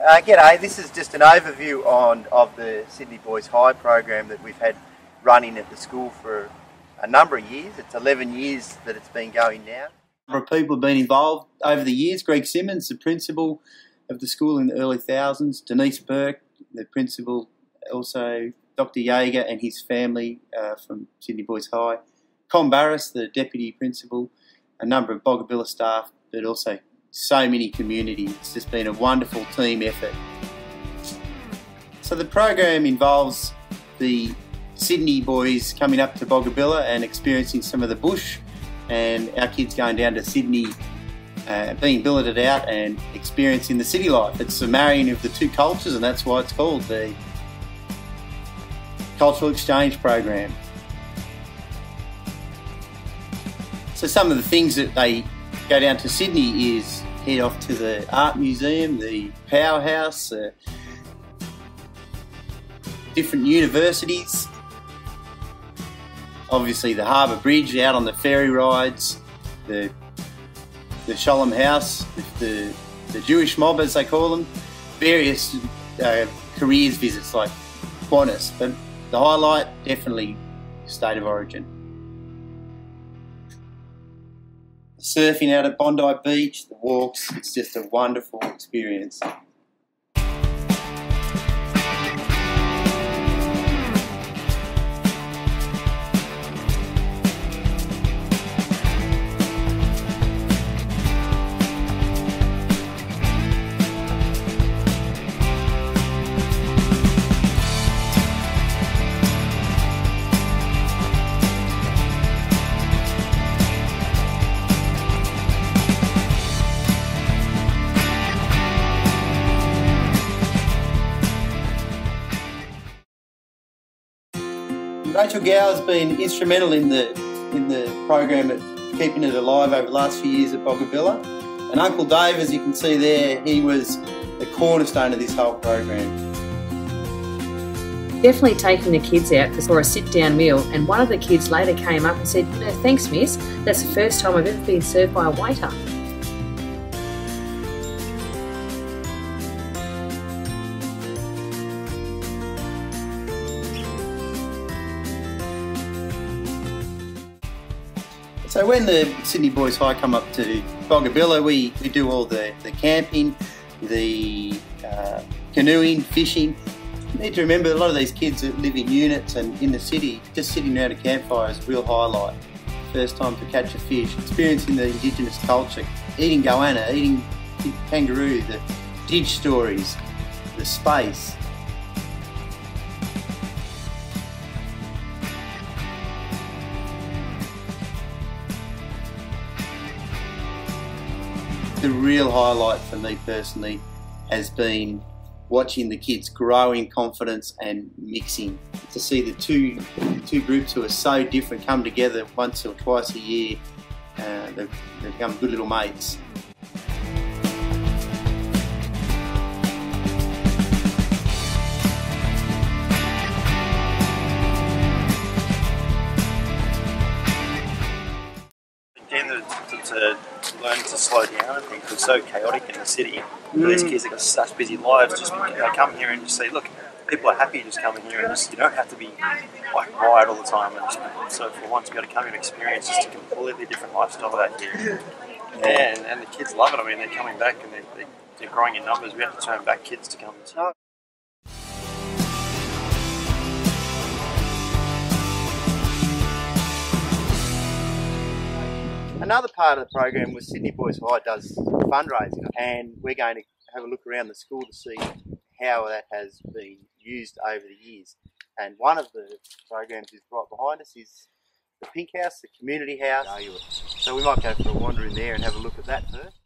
G'day, this is just an overview of the Sydney Boys High program that we've had running at the school for a number of years. It's 11 years that it's been going now. A number of people have been involved over the years. Greg Simmons, the principal of the school in the early thousands, Denise Burke, the principal, also Dr. Yeager and his family from Sydney Boys High, Con Barris, the deputy principal, a number of Boggabilla staff, but also so many community. It's just been a wonderful team effort. So the program involves the Sydney boys coming up to Boggabilla and experiencing some of the bush, and our kids going down to Sydney, being billeted out and experiencing the city life. It's the marrying of the two cultures, and that's why it's called the Cultural Exchange Program. So some of the things that they go down to Sydney is head off to the art museum, the powerhouse, different universities, obviously the Harbour Bridge, out on the ferry rides, the Sholem House, the Jewish mob as they call them, various careers visits like Qantas, but the highlight definitely State of Origin. Surfing out at Bondi Beach, the walks, it's just a wonderful experience. Rachel Gow has been instrumental in the program at keeping it alive over the last few years at Boggabilla. And Uncle Dave, as you can see there, he was the cornerstone of this whole program. Definitely taking the kids out for a sit-down meal, and one of the kids later came up and said, "No, thanks miss, that's the first time I've ever been served by a waiter." So when the Sydney Boys High come up to Boggabilla, we do all the camping, the canoeing, fishing. You need to remember a lot of these kids that live in units and in the city, just sitting around a campfire is a real highlight. First time to catch a fish, experiencing the Indigenous culture, eating goanna, eating kangaroo, the dig stories, the space. The real highlight for me personally has been watching the kids grow in confidence and mixing. To see the two groups who are so different come together once or twice a year, they become good little mates. To learn to slow down. I think it's so chaotic in the city. These kids have got such busy lives. Just they come here and just say, look, people are happy just coming here, and just you don't have to be like quiet all the time. And just, so for once, to be able to come and experience just a completely different lifestyle out here. Yeah, and the kids love it. I mean, they're coming back and they're growing in numbers. We have to turn back kids to come and see. Another part of the program was Sydney Boys High does fundraising, and we're going to have a look around the school to see how that has been used over the years. And one of the programs is right behind us is the Pink House, the community house. So we might go for a wander in there and have a look at that first.